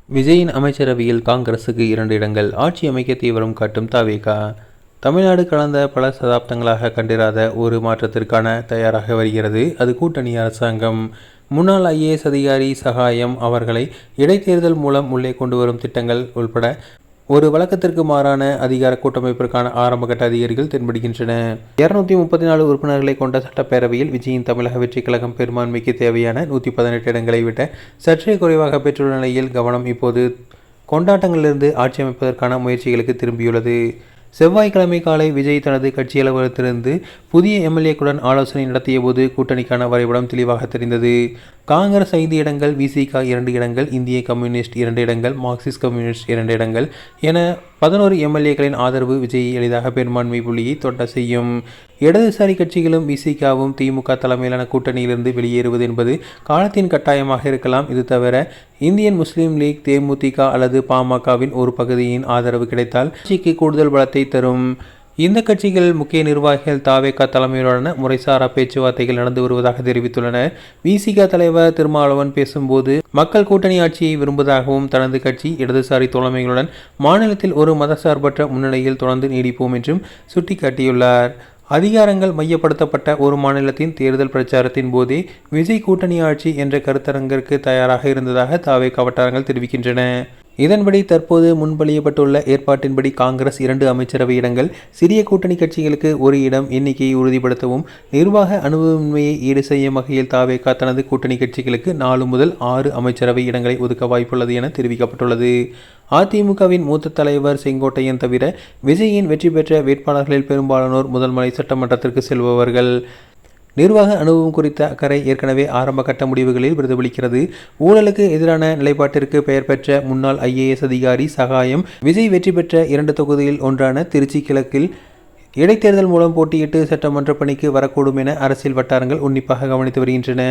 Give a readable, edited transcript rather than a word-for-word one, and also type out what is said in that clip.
விஜயின் அமைச்சரவையில் காங்கிரசுக்கு 2 இடங்கள், ஆட்சி அமைக்க தீவிரம் காட்டும் தவிக. தமிழ்நாடு கடந்த பல சதாப்தங்களாக கண்டிராத ஒரு மாற்றத்திற்கான தயாராக வருகிறது. அது கூட்டணி அரசாங்கம். முன்னாள் IAS அதிகாரி சகாயம் அவர்களை இடைத்தேர்தல் மூலம் உள்ளே கொண்டு வரும் திட்டங்கள் உள்பட ஒரு வழக்கத்திற்கு மாறான அதிகார கூட்டமைப்பிற்கான ஆரம்பகட்ட அதிகாரிகள் தென்படுகின்றன. 234 உறுப்பினர்களை கொண்ட சட்டப்பேரவையில் விஜயின் தமிழக வெற்றி கழகம் பெரும்பான்மைக்கு தேவையான 118 இடங்களை விட சற்றே குறைவாக பெற்றுள்ள நிலையில் கவனம் இப்போது கொண்டாட்டங்களிலிருந்து ஆட்சி அமைப்பதற்கான முயற்சிகளுக்கு திரும்பியுள்ளது. செவ்வாய்க்கிழமை காலை விஜய் தனது கட்சி அலுவலகத்திலிருந்து புதிய MLA-க்களுடன் ஆலோசனை நடத்திய போது கூட்டணிக்கான வரைபடம் தெளிவாக தெரிந்தது. காங்கிரஸ் 5 இடங்கள், VCK 2 இடங்கள், இந்திய கம்யூனிஸ்ட் 2 இடங்கள், மார்க்சிஸ்ட் கம்யூனிஸ்ட் 2 இடங்கள் என 11 MLA-க்களின் ஆதரவு விஜயை எளிதாக பெரும்பான்மை புள்ளியை தொட்ட செய்யும். இடதுசாரி கட்சிகளும் VCK-வும் திமுக தலைமையிலான கூட்டணியிலிருந்து வெளியேறுவது என்பது காலத்தின் கட்டாயமாக இருக்கலாம். இது தவிர இந்தியன் முஸ்லீம் லீக், தேமுதிக அல்லது பாமகவின் ஒரு பகுதியின் ஆதரவு கிடைத்தால் கட்சிக்கு கூடுதல் பலத்தை தரும். இந்த கட்சிகள் முக்கிய நிர்வாகிகள் தவிக தலைமையிலான முறைசாரா பேச்சுவார்த்தைகள் நடந்து வருவதாக தெரிவித்துள்ளனர். VCK தலைவர் திருமாவளவன் பேசும்போது மக்கள் கூட்டணி ஆட்சியை விரும்புவதாகவும் தனது கட்சி இடதுசாரி தோழமைகளுடன் மாநிலத்தில் ஒரு மதசார்பற்ற முன்னிலையில் தொடர்ந்து நீடிப்போம் என்றும் சுட்டிக்காட்டியுள்ளார். அதிகாரங்கள் மையப்படுத்தப்பட்ட ஒரு மாநிலத்தின் தேர்தல் பிரச்சாரத்தின் போதே விஜய் கூட்டணி ஆட்சி என்ற கருத்தரங்கிற்கு தயாராக இருந்ததாக தவிக வட்டாரங்கள் தெரிவிக்கின்றன. இதன்படி தற்போது முன்மொழியப்பட்டுள்ள ஏற்பாட்டின்படி காங்கிரஸ் 2 அமைச்சரவை இடங்கள், சிறிய கூட்டணி கட்சிகளுக்கு 1 இடம் எண்ணிக்கையை உறுதிப்படுத்தவும் நிர்வாக அனுபவமின்மையை ஈடு செய்யும் வகையில் தவிக தனது கூட்டணி கட்சிகளுக்கு 4 முதல் 6 அமைச்சரவை இடங்களை ஒதுக்க வாய்ப்புள்ளது என தெரிவிக்கப்பட்டுள்ளது. அதிமுகவின் மூத்த தலைவர் செங்கோட்டையன் தவிர விஜயின் வெற்றி பெற்ற வேட்பாளர்களில் பெரும்பாலானோர் முதல்முறை சட்டமன்றத்திற்கு செல்பவர்கள். நிர்வாக அனுபவம் குறித்த அக்கறை ஏற்கனவே ஆரம்ப கட்ட முடிவுகளில் பிரதிபலிக்கிறது. ஊழலுக்கு எதிரான நிலைப்பாட்டிற்கு பெயர் பெற்ற முன்னாள் IAS அதிகாரி சகாயம் விஜய் வெற்றி பெற்ற 2 தொகுதியில் ஒன்றான திருச்சி கிழக்கில் இடைத்தேர்தல் மூலம் போட்டியிட்டு சட்டமன்ற பணிக்கு வரக்கூடும் என அரசியல் வட்டாரங்கள் உன்னிப்பாக கவனித்து வருகின்றன.